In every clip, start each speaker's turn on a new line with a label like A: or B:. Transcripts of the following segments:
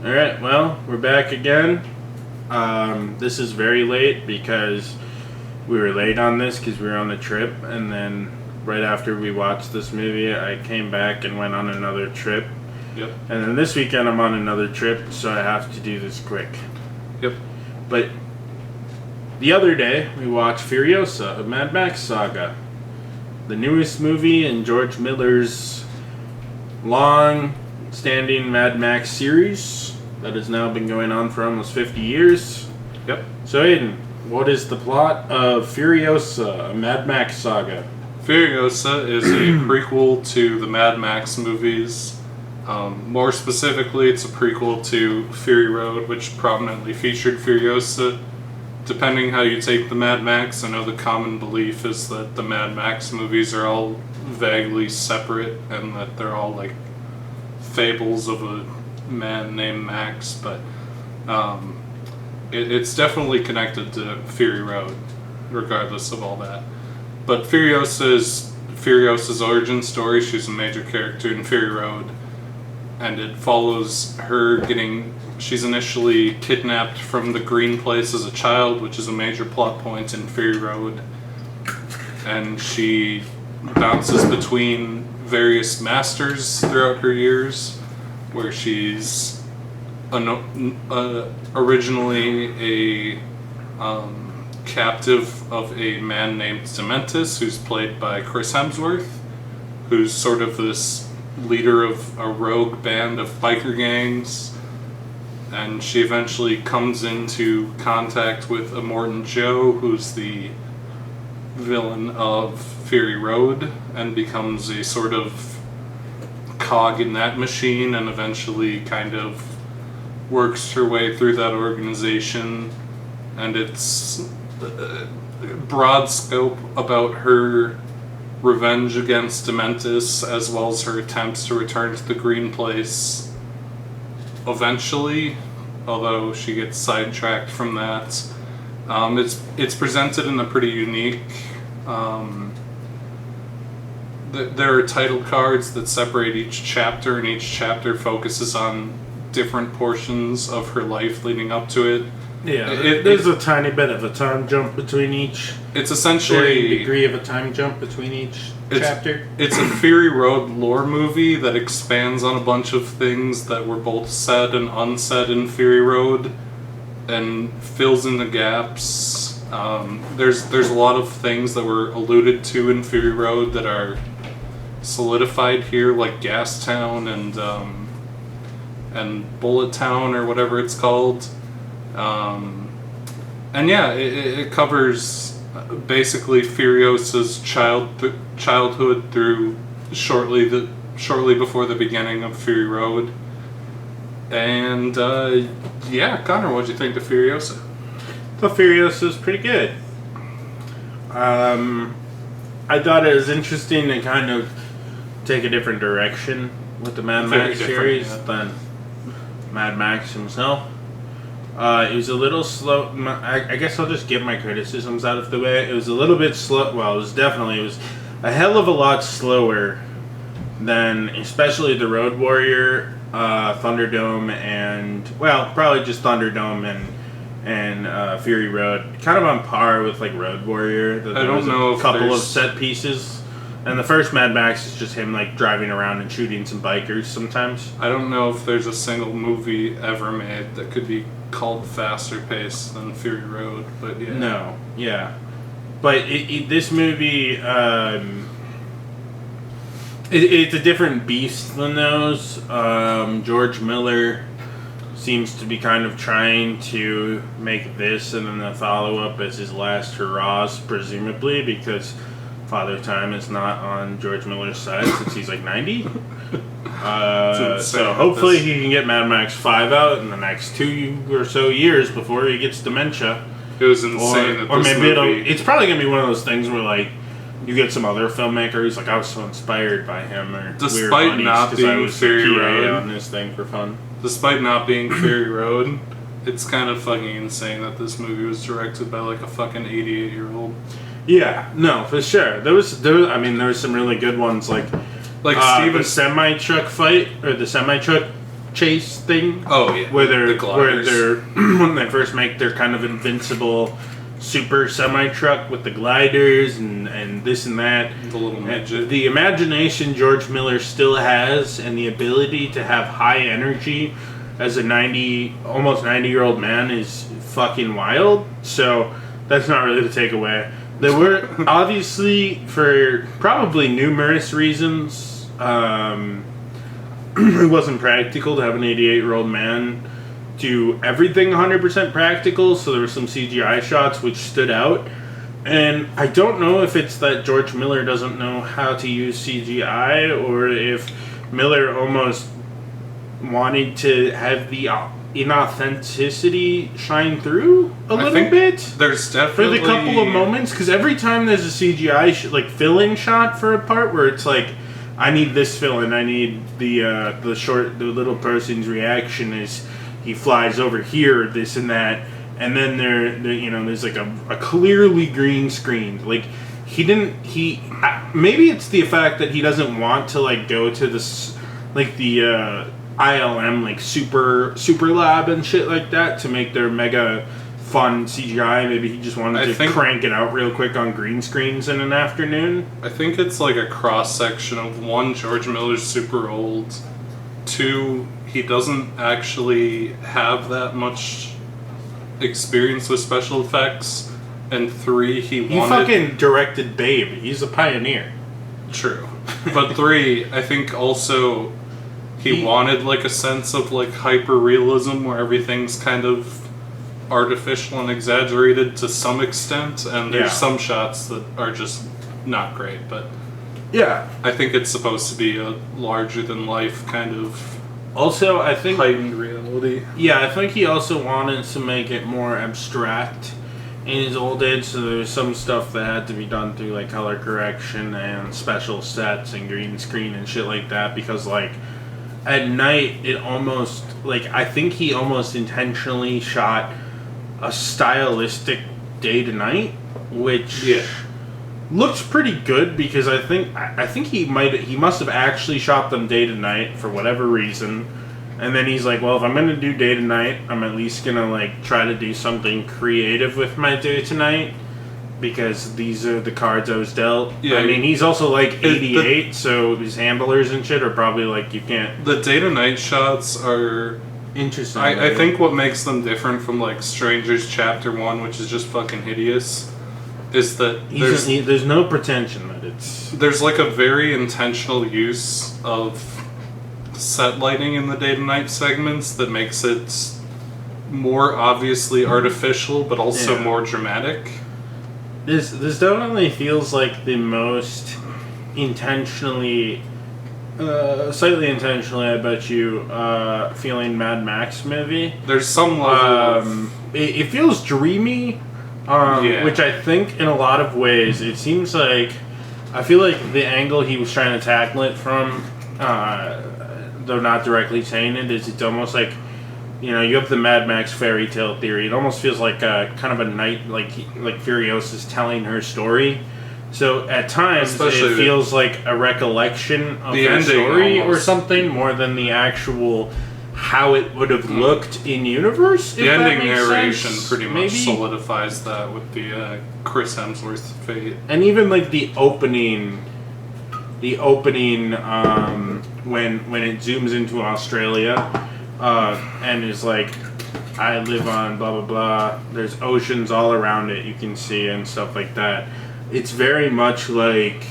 A: Alright, well, we're back again. This is very late because we were late on this because we were on a trip, and then right after we watched this movie, I came back and went on another trip.
B: Yep.
A: And then this weekend I'm on another trip, so I have to do this quick.
B: Yep.
A: But the other day, we watched Furiosa, a Mad Max Saga. The newest movie in George Miller's long-standing Mad Max series that has now been going on for almost 50 years.
B: Yep.
A: So, Aiden, what is the plot of Furiosa, a Mad Max Saga?
B: Furiosa is a prequel to the Mad Max movies. More specifically, it's a prequel to Fury Road, which prominently featured Furiosa. Depending how you take the Mad Max, I know the common belief is that the Mad Max movies are all vaguely separate and that they're all like fables of a man named Max, but it's definitely connected to Fury Road, regardless of all that. But Furiosa's origin story. She's a major character in Fury Road, and it follows her she's initially kidnapped from the Green Place as a child, which is a major plot point in Fury Road, and she bounces between various masters throughout her years, where she's originally a captive of a man named Dementis, who's played by Chris Hemsworth, who's sort of this leader of a rogue band of biker gangs, and she eventually comes into contact with Immortan Joe, who's the villain of Fury Road, and becomes a sort of cog in that machine, and eventually kind of works her way through that organization. And it's broad scope about her revenge against Dementis, as well as her attempts to return to the Green Place eventually, although she gets sidetracked from that. It's presented in a pretty unique... there are title cards that separate each chapter, and each chapter focuses on different portions of her life leading up to it.
A: Yeah, there's a tiny bit of a time jump between each.
B: It's essentially
A: degree of a time jump between each chapter.
B: It's a Fury Road lore movie that expands on a bunch of things that were both said and unsaid in Fury Road, and fills in the gaps. There's a lot of things that were alluded to in Fury Road that are solidified here, like Gastown and Bullet Town, or whatever it's called. And yeah, it covers basically Furiosa's childhood through shortly before the beginning of Fury Road. And yeah, Connor, what'd you think of Furiosa?
A: The Furiosa is pretty good. I thought it was interesting to kind of take a different direction with the Mad Max series than Mad Max himself. It was a little slow. I guess I'll just get my criticisms out of the way. It was a little bit slow. Well, it was a hell of a lot slower than, especially the Road Warrior, Thunderdome, and, well, probably just Thunderdome and Fury Road. Kind of on par with, like, Road Warrior.
B: I don't know if
A: a couple of set pieces. And the first Mad Max is just him, like, driving around and shooting some bikers sometimes.
B: I don't know if there's a single movie ever made that could be called faster paced than Fury Road, but yeah.
A: No, yeah. But this movie, it's a different beast than those. George Miller seems to be kind of trying to make this and then the follow-up as his last hurrahs, presumably, because Father Time is not on George Miller's side since he's like 90. So hopefully he can get Mad Max 5 out in the next 2 or so years before he gets dementia.
B: It was insane.
A: Or maybe it's probably going to be one of those things where, like, you get some other filmmaker who's like, I was so inspired by him, or
B: despite not being Fury Road
A: on this thing for fun.
B: Despite not being Fury Road, it's kind of fucking insane that this movie was directed by like a fucking 88-year-old.
A: Yeah, no, for sure. There was some really good ones, like
B: Steven
A: the semi-truck fight, or the semi-truck chase thing.
B: Oh yeah,
A: where
B: gliders.
A: they're when they first make their kind of invincible super semi truck with the gliders and this and that.
B: The little midget.
A: The imagination George Miller still has, and the ability to have high energy as a almost 90-year-old man is fucking wild. So that's not really the takeaway. There were obviously, for probably numerous reasons, it wasn't practical to have an 88-year-old man do everything 100% practical, so there were some CGI shots which stood out. And I don't know if it's that George Miller doesn't know how to use CGI, or if Miller almost wanted to have the inauthenticity shine through a little bit.
B: There's definitely
A: for the couple of moments, because every time there's a CGI fill-in shot for a part where it's like, I need this fill-in, I need the little person's reaction is he flies over here, this and that, and then there's like a clearly green screen. Like maybe it's the fact that he doesn't want to like go to this like the ILM like super lab and shit like that to make their mega fun CGI. Maybe he just wanted to crank it out real quick on green screens in an afternoon.
B: I think it's like a cross section of one, George Miller's super old, two, he doesn't actually have that much experience with special effects, and three, he
A: fucking directed Babe. He's a pioneer.
B: True. But three, I think also he wanted like a sense of like hyper realism where everything's kind of artificial and exaggerated to some extent, and there's some shots that are just not great, but
A: yeah,
B: I think it's supposed to be a larger than life kind of
A: also, I think
B: heightened reality.
A: Yeah, I think he also wanted to make it more abstract in his old age, so there's some stuff that had to be done through like color correction and special sets and green screen and shit like that, because like at night it almost like I think he almost intentionally shot a stylistic day to night, which looks pretty good, because I think he must have actually shot them day to night for whatever reason, and then he's like, well, if I'm gonna do day to night, I'm at least gonna like try to do something creative with my day to night, because these are the cards I was dealt. Yeah, I mean, he's also like 88, so his handlers and shit are probably like, you can't.
B: The day to night shots are
A: interesting.
B: I think what makes them different from like Strangers Chapter 1, which is just fucking hideous, is that
A: there's no pretension that it's...
B: There's like a very intentional use of set lighting in the day to night segments that makes it more obviously artificial, but also more dramatic.
A: This definitely feels like the most intentionally... slightly intentionally, I bet you, feeling Mad Max movie.
B: There's some level
A: it feels dreamy, which I think in a lot of ways, it seems like, I feel like the angle he was trying to tackle it from, though not directly saying it, is it's almost like, you know, you have the Mad Max fairy tale theory. It almost feels like kind of a night, like Furiosa's telling her story. So at times especially it feels like a recollection of the story or something, more than the actual how it would have looked in universe.
B: The ending narration pretty much solidifies that with the Chris Hemsworth fate,
A: and even like the opening when it zooms into Australia and is like, I live on blah blah blah. There's oceans all around it, you can see, and stuff like that. It's very much like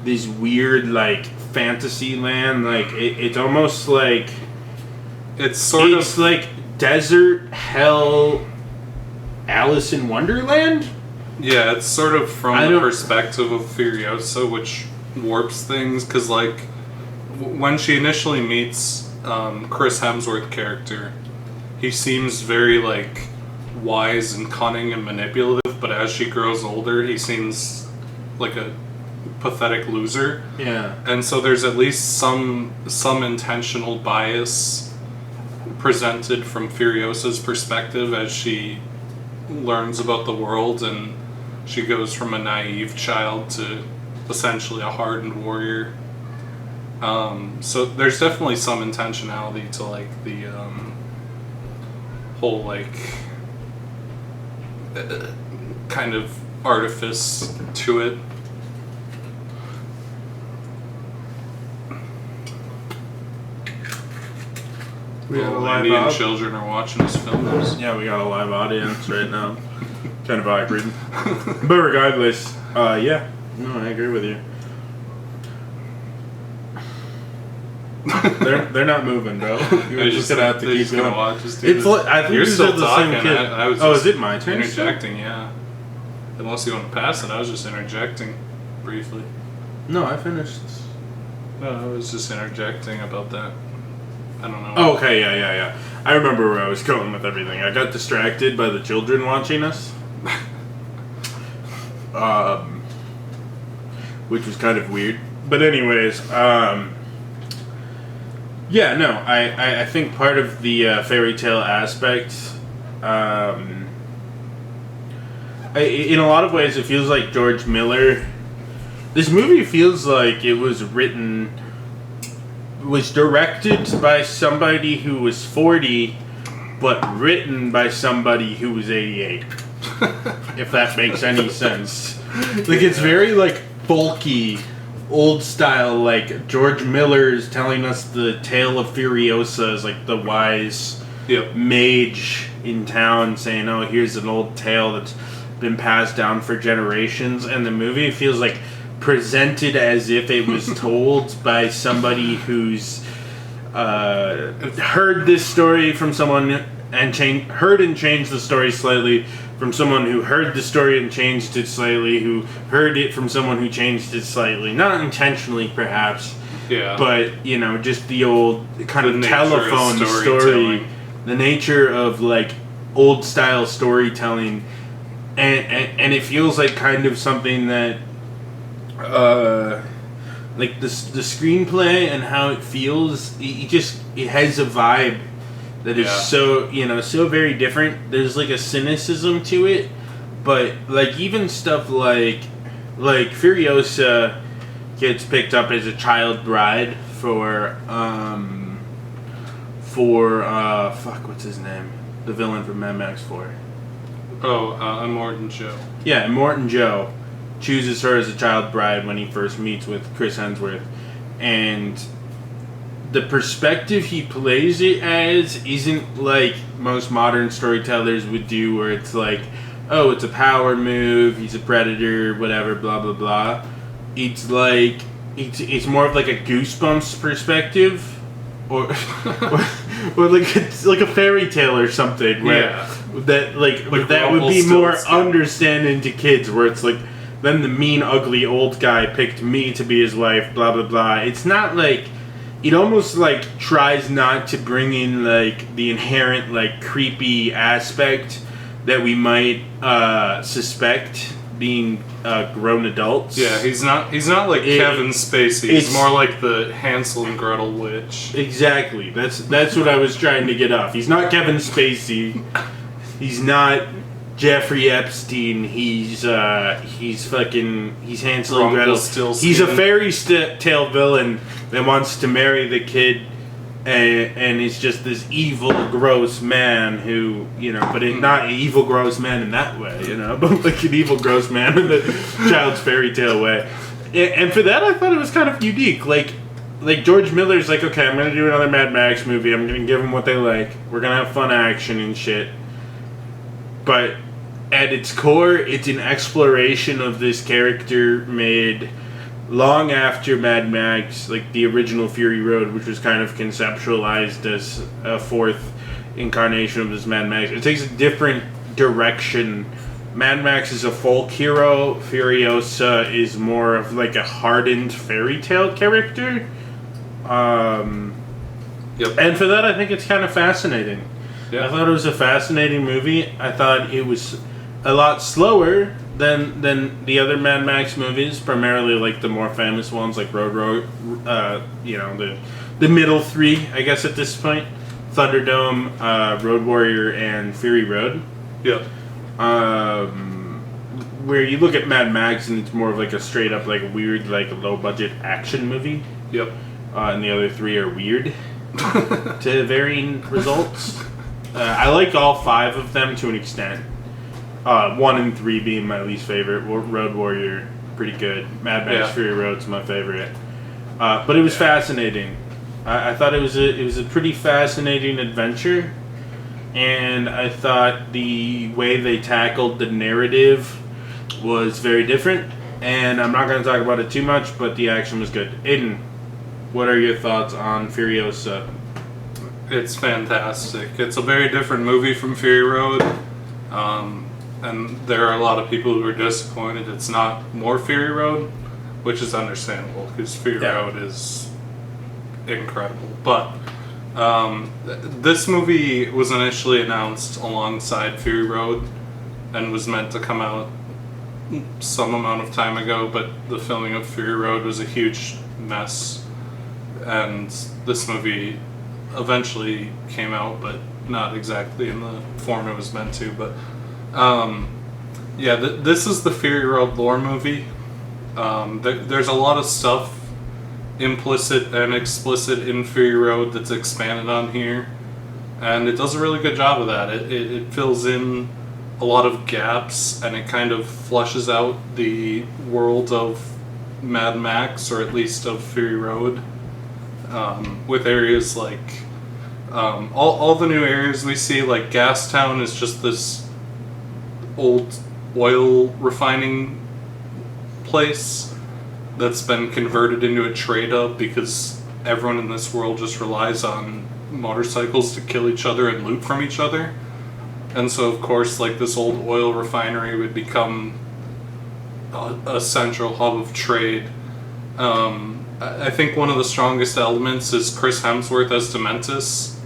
A: this weird, like, fantasy land. Like, it's almost like... It's like desert, hell, Alice in Wonderland?
B: Yeah, it's sort of from the perspective of Furiosa, which warps things. Because, like, when she initially meets Chris Hemsworth character, he seems very, like, wise and cunning and manipulative, but as she grows older, he seems like a pathetic loser.
A: Yeah.
B: And so there's at least some intentional bias presented from Furiosa's perspective as she learns about the world, and she goes from a naive child to essentially a hardened warrior. So there's definitely some intentionality to like the whole like kind of artifice to it.
A: We got a live
B: Indian
A: audience.
B: children are watching us film this.
A: Yeah, we got a live audience right now. Kind of awkward. But regardless, yeah. No, I agree with you. They're not moving, bro. You're just gonna have to keep going.
B: Watch us do
A: It's
B: this.
A: I think
B: You're
A: you
B: still
A: said the
B: talking.
A: same kid.
B: I was
A: Oh,
B: just
A: is it my turn?
B: interjecting, yeah. Unless you want to pass it, I was just interjecting briefly.
A: No, I finished.
B: No, I was just interjecting about that. I don't know.
A: Oh, okay, yeah. I remember where I was going with everything. I got distracted by the children watching us. Which was kind of weird. But anyways, yeah, no, I think part of the fairy tale aspect, in a lot of ways it feels like George Miller. This movie feels like it was directed by somebody who was 40, but written by somebody who was 88. If that makes any sense. Like, it's very, like, folky, old style, like, George Miller's telling us the tale of Furiosa as, like, the wise mage in town saying, oh, here's an old tale that's been passed down for generations, and the movie feels like presented as if it was told by somebody who's heard this story from someone and changed the story slightly, from someone who heard the story and changed it slightly, who heard it from someone who changed it slightly, not intentionally perhaps, but just the old kind of telephone story, the nature of like old style storytelling, and it feels like kind of something that like the screenplay and how it feels, it has a vibe that is so very different. There's like a cynicism to it, but like even stuff like Furiosa gets picked up as a child bride for what's his name, the villain from Mad Max 4.
B: Morton Joe.
A: Yeah, Morton Joe chooses her as a child bride when he first meets with Chris Hemsworth, and the perspective he plays it as isn't like most modern storytellers would do, where it's like, oh, it's a power move, he's a predator, whatever, blah blah blah. It's like it's more of like a Goosebumps perspective, or like it's like a fairy tale or something, where that that would be more understanding to kids, where it's like, then the mean, ugly old guy picked me to be his wife, blah, blah, blah. It's not like... It almost, like, tries not to bring in, like, the inherent, like, creepy aspect that we might suspect being grown adults.
B: Yeah, he's not like Kevin Spacey. He's more like the Hansel and Gretel witch.
A: Exactly. That's what I was trying to get off. He's not Kevin Spacey. He's not Jeffrey Epstein. He's Hansel and Gretel. He's a fairy tale villain that wants to marry the kid, and is just this evil, gross man who, but not an evil, gross man in that way, but like an evil, gross man in the child's fairy tale way. And for that, I thought it was kind of unique. Like George Miller's like, okay, I'm gonna do another Mad Max movie. I'm gonna give them what they like. We're gonna have fun action and shit. But at its core, it's an exploration of this character made long after Mad Max, like the original Fury Road, which was kind of conceptualized as a fourth incarnation of this Mad Max. It takes a different direction. Mad Max is a folk hero. Furiosa is more of like a hardened fairy tale character. And for that, I think it's kind of fascinating. Yeah. I thought it was a fascinating movie. I thought it was a lot slower than the other Mad Max movies, primarily like the more famous ones like Road, the middle three, I guess at this point, Thunderdome, Road Warrior, and Fury Road.
B: Yeah.
A: Where you look at Mad Max and it's more of like a straight up like weird like low budget action movie.
B: Yep.
A: and the other 3 are weird to varying results. I like all 5 of them to an extent. 1 and 3 being my least favorite. Road Warrior, pretty good. Mad Max Fury Road's my favorite. But it was fascinating. I thought it was a pretty fascinating adventure, and I thought the way they tackled the narrative was very different. And I'm not going to talk about it too much, but the action was good. Aiden, what are your thoughts on Furiosa?
B: It's fantastic. It's a very different movie from Fury Road, and there are a lot of people who are disappointed it's not more Fury Road, which is understandable because Fury Road is incredible. But this movie was initially announced alongside Fury Road and was meant to come out some amount of time ago, but the filming of Fury Road was a huge mess, and this movie eventually came out, but not exactly in the form it was meant to. But this is the Fury Road lore movie. There's a lot of stuff implicit and explicit in Fury Road that's expanded on here, and it does a really good job of that. It fills in a lot of gaps, and it kind of fleshes out the world of Mad Max, or at least of Fury Road, with areas like all the new areas we see, like Gastown is just this old oil refining place that's been converted into a trade hub because everyone in this world just relies on motorcycles to kill each other and loot from each other. And so, of course, like, this old oil refinery would become a central hub of trade. I think one of the strongest elements is Chris Hemsworth as Dementis,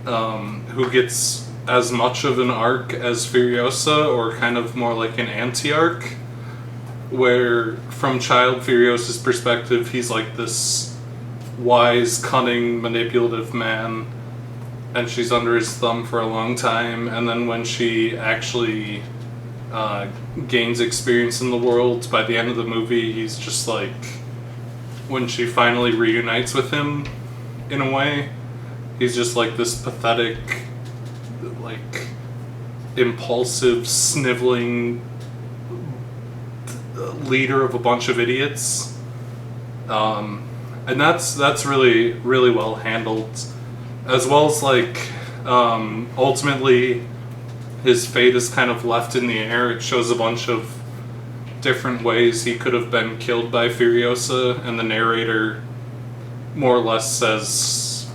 B: who gets as much of an arc as Furiosa, or kind of more like an anti-arc, where from child Furiosa's perspective, he's like this wise, cunning, manipulative man, and she's under his thumb for a long time, and then when she actually gains experience in the world, by the end of the movie, he's just like, when she finally reunites with him, in a way, he's just like this pathetic, like, impulsive, sniveling leader of a bunch of idiots. And that's really, really well handled. As well as, like, ultimately, his fate is kind of left in the air. It shows a bunch of different ways he could have been killed by Furiosa, and the narrator more or less says,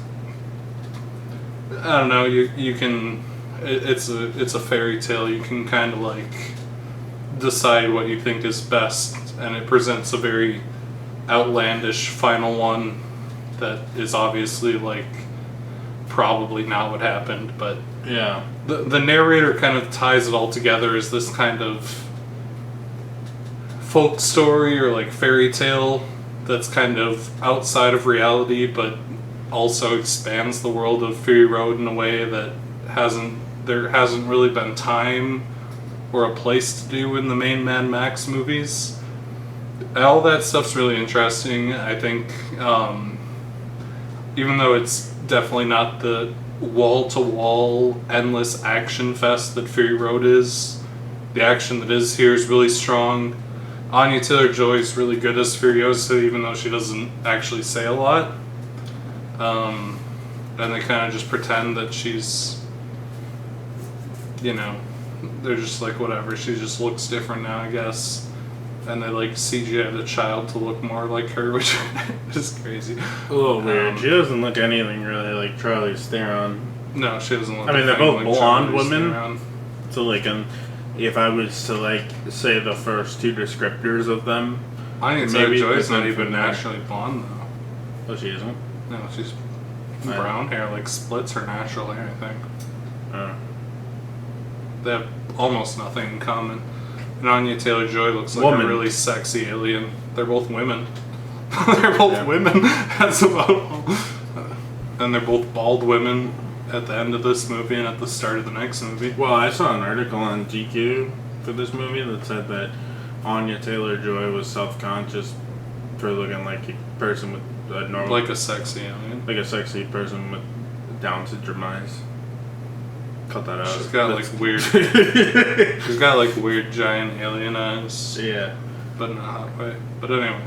B: I don't know, you can, it's a fairy tale, you can kind of, like, decide what you think is best, and it presents a very outlandish final one that is obviously, like, probably not what happened, but
A: yeah,
B: the narrator kind of ties it all together as this kind of folk story or like fairy tale that's kind of outside of reality, but also expands the world of Fury Road in a way that there hasn't really been time or a place to do in the main Mad Max movies. All that stuff's really interesting. I think even though it's definitely not the wall-to-wall endless action fest that Fury Road is, the action that is here is really strong. Anya Taylor-Joy is really good as Furiosa, even though she doesn't actually say a lot. And they kind of just pretend that she's, they're just like, whatever, she just looks different now, I guess. And they like CGI'd a child to look more like her, which is crazy.
A: A little weird. She doesn't look anything really like Charlize Theron.
B: No, she doesn't look.
A: I mean, they're both
B: like
A: blonde
B: Charlize
A: women.
B: Theron.
A: So like, if I was to like say the first two descriptors of them,
B: Anya Taylor-Joy's not even naturally blonde though.
A: Oh, she isn't.
B: No, she's brown hair, like splits her natural hair, I think. They have almost nothing in common. And Anya Taylor-Joy looks like a really sexy alien. They're both women. They're both women. That's about all. And they're both bald women at the end of this movie and at the start of the next movie.
A: Well, I saw an article on GQ for this movie that said that Anya Taylor-Joy was self-conscious for looking like a person with a normal,
B: like a sexy alien,
A: like a sexy person with Down syndrome eyes. Cut that out.
B: She's got like weird. She's got like weird giant alien eyes.
A: Yeah,
B: but in a hot way. But anyway,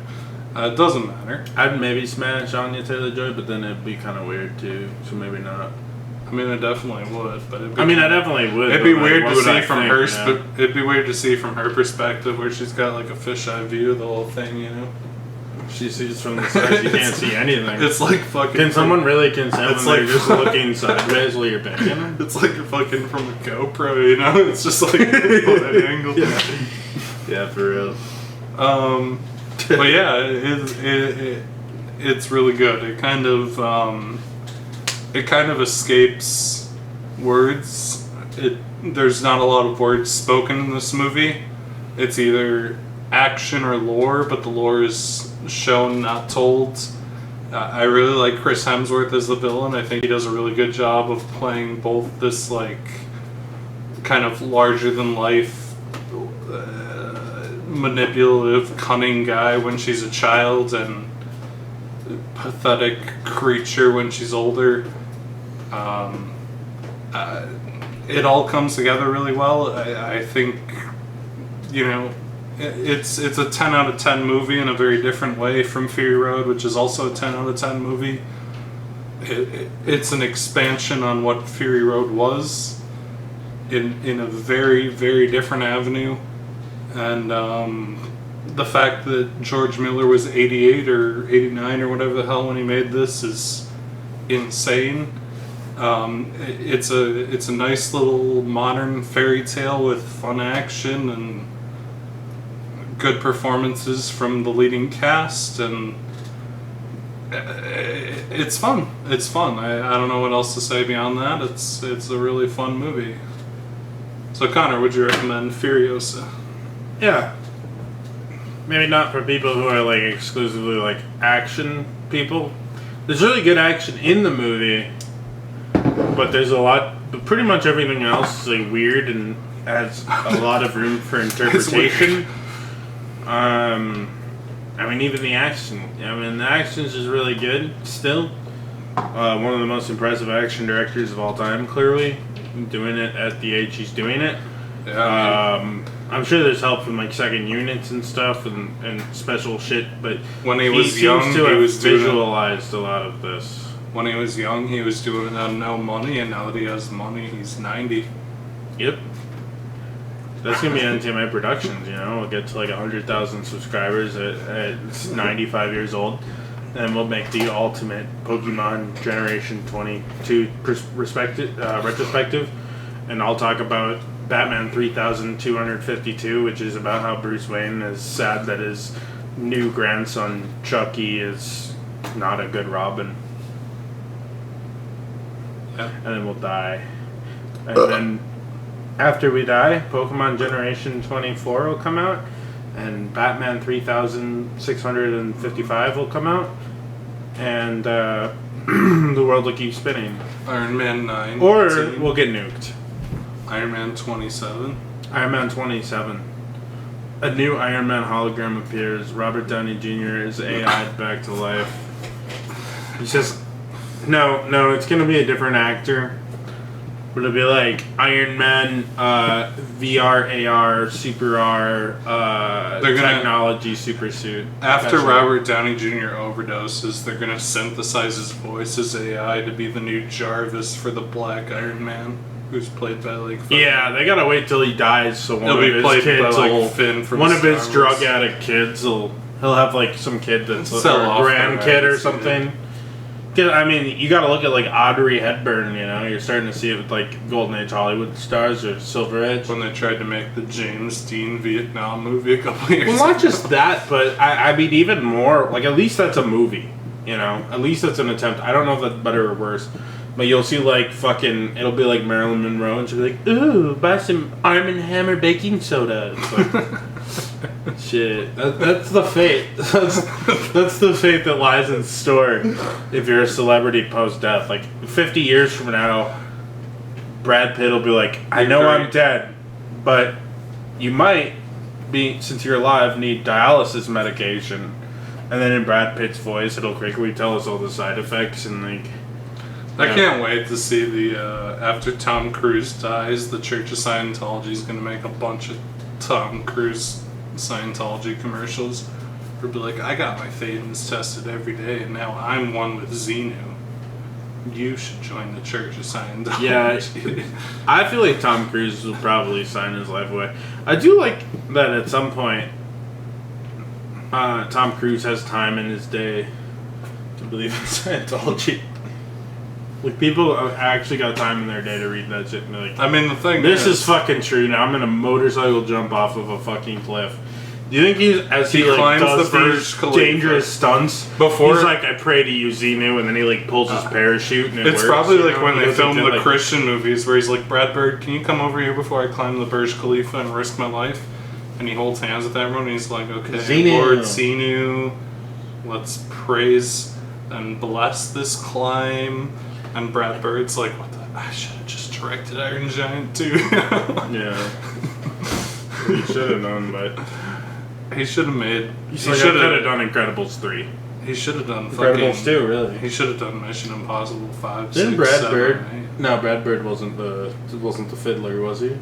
B: it doesn't matter.
A: I'd maybe smash Anya Taylor-Joy, but then it'd be kind of weird too. So maybe not.
B: I mean, I definitely would, but
A: I definitely would.
B: It'd be weird to see from her. It'd be weird to see from her perspective, where she's got like a fisheye view of the whole thing. You know,
A: she sees from the side. You can't see anything.
B: It's like fucking.
A: Can someone really consent when they're just looking sideways while you're banging?
B: It's like you're fucking from a GoPro. You know, it's just like that angle.
A: Yeah, for real.
B: But yeah, it's really good. It kind of escapes words. There's not a lot of words spoken in this movie. It's either action or lore, but the lore is shown, not told. I really like Chris Hemsworth as the villain. I think he does a really good job of playing both this like kind of larger than life manipulative, cunning guy when she's a child and pathetic creature when she's older. It all comes together really well. I think, you know, it's a 10 out of 10 movie in a very different way from Fury Road, which is also a 10 out of 10 movie. It's an expansion on what Fury Road was in a very, very different avenue. And the fact that George Miller was 88 or 89 or whatever the hell when he made this is insane. It's a nice little modern fairy tale with fun action and good performances from the leading cast, and it's fun. It's fun. I don't know what else to say beyond that. It's a really fun movie. So Connor, would you recommend Furiosa?
A: Yeah. Maybe not for people who are like exclusively like action people. There's really good action in the movie, but there's a lot. But pretty much everything else is like weird and has a lot of room for interpretation. Even the action. The action is just really good. Still, one of the most impressive action directors of all time. Clearly, doing it at the age he's doing it.
B: Yeah.
A: I'm sure there's help from like second units and stuff and special shit, but
B: when he was young,
A: he was visualized a lot of this.
B: When he was young, he was doing it on no money, and now that he has money, he's 90.
A: Yep. That's gonna be NTMA Productions. We'll get to like 100,000 subscribers at 95 years old, and we'll make the ultimate Pokemon Generation 22 retrospective, and I'll talk about Batman 3252, which is about how Bruce Wayne is sad that his new grandson Chucky is not a good Robin.
B: Yeah.
A: And then we'll die. And then after we die, Pokemon Generation 24 will come out, and Batman 3655 will come out, and the world will keep spinning.
B: Iron Man 9.
A: Or we'll get nuked.
B: Iron Man 27.
A: Iron Man 27. A new Iron Man hologram appears. Robert Downey Jr. is AI'd back to life. He says, no, it's going to be a different actor. But it'll be like Iron Man, VR, AR, Super R, technology, super suit.
B: After Robert Downey Jr. overdoses, they're going to synthesize his voice as AI to be the new Jarvis for the Black Iron Man. Who's played by like
A: yeah, they gotta wait till he dies so one of his kids one of his drug addict kids he'll have like some kid that's a grandkid or something. You gotta look at like Audrey Hepburn. You're starting to see it with like Golden Age Hollywood stars or Silver Age
B: when they tried to make the James Dean Vietnam movie a couple years
A: ago. Well, not just that, but even more like at least that's a movie. At least that's an attempt. I don't know if that's better or worse. But you'll see, like, it'll be like Marilyn Monroe, and she'll be like, ooh, buy some Arm & Hammer baking soda. It's like, shit. That's the fate. That's the fate that lies in store if you're a celebrity post-death. Like, 50 years from now, Brad Pitt will be like, I know I'm dead, but you might, since you're alive, need dialysis medication. And then in Brad Pitt's voice, it'll quickly tell us all the side effects and like.
B: I can't wait to see the after Tom Cruise dies, the Church of Scientology is going to make a bunch of Tom Cruise Scientology commercials. Where be like, I got my thetans tested every day, and now I'm one with Xenu. You should join the Church of Scientology.
A: Yeah, I feel like Tom Cruise will probably sign his life away. I do like that at some point. Tom Cruise has time in his day to believe in Scientology. Like, people actually got time in their day to read that shit and be like,
B: I mean, the thing
A: this is fucking true. Now I'm gonna motorcycle jump off of a fucking cliff. Do you think he
B: climbs
A: does
B: the Burj
A: these
B: Khalifa
A: dangerous stunts
B: before
A: he's like, I pray to you, Xenu, and then he like pulls his parachute and it
B: it's
A: works,
B: probably like
A: know?
B: when
A: He
B: they
A: doesn't
B: film
A: do,
B: the
A: like,
B: Christian movies where he's like, Brad Bird, can you come over here before I climb the Burj Khalifa and risk my life? And he holds hands with everyone and he's like, okay,
A: Xenu.
B: Lord Xenu, let's praise and bless this climb. And Brad Bird's like, what the? I should have just directed Iron Giant too.
A: Yeah. He should have done, but
B: he should have made.
A: he should have done Incredibles 3.
B: He should have done
A: Incredibles 2, really.
B: He should have done Mission Impossible 5.
A: Didn't
B: 6,
A: Brad
B: 7,
A: Bird?
B: 8.
A: No, Brad Bird wasn't the fiddler, was he?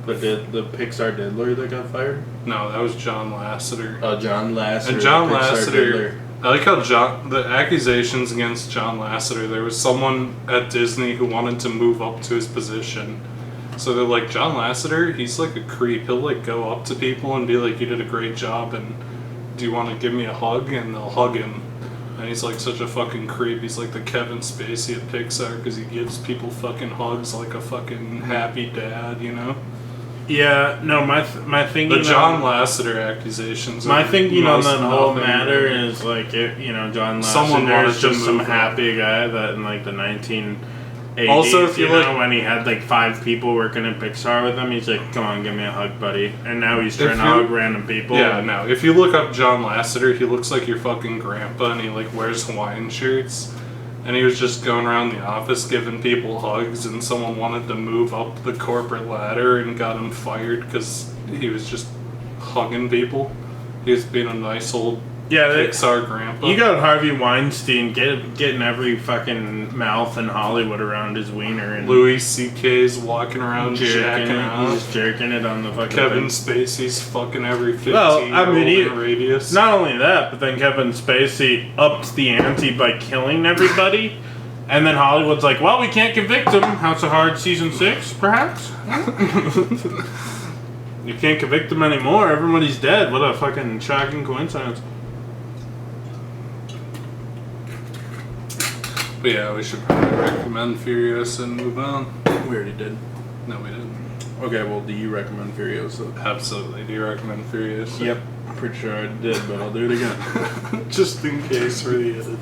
A: The Pixar diddler that got fired?
B: No, that was John Lasseter.
A: John Lasseter.
B: And John
A: the Pixar
B: Lasseter.
A: diddler.
B: I like how the accusations against John Lasseter. There was someone at Disney who wanted to move up to his position. So they're like, John Lasseter, he's like a creep. He'll like go up to people and be like, you did a great job and do you want to give me a hug? And they'll hug him. And he's like such a fucking creep. He's like the Kevin Spacey at Pixar because he gives people fucking hugs like a fucking happy dad, you know?
A: Yeah, no, my thinking.
B: The John Lasseter accusations.
A: My thinking on
B: most
A: that whole
B: nothing
A: matter
B: really.
A: is like, John
B: Someone
A: Lasseter
B: wanted
A: is
B: to
A: just some
B: move
A: happy guy that in like the 1980s,
B: Also, if you like-
A: when he had like 5 people working at Pixar with him, he's like, come on, give me a hug, buddy. And now he's trying to hug random people.
B: Yeah, no. If you look up John Lasseter, he looks like your fucking grandpa, and he like wears Hawaiian shirts. And he was just going around the office giving people hugs, and someone wanted to move up the corporate ladder and got him fired because he was just hugging people. He was being a nice old Pixar grandpa.
A: You got Harvey Weinstein getting every fucking mouth in Hollywood around his wiener. And
B: Louis C.K.'s walking around jacking
A: it.
B: off.
A: He's just jerking it on the fucking
B: Kevin
A: thing.
B: Spacey's fucking every 15-year-old in radius.
A: Not only that, but then Kevin Spacey upped the ante by killing everybody. And then Hollywood's like, well, we can't convict him. House of Cards season 6, perhaps? You can't convict him anymore. Everybody's dead. What a fucking shocking coincidence.
B: But yeah, we should probably recommend Furiosa and move on.
A: We already did.
B: No, we didn't.
A: Okay, well, do you recommend Furiosa?
B: Absolutely. Do you recommend Furiosa?
A: Yep. I'm pretty sure I did, but I'll do it again.
B: Just in case for the edit.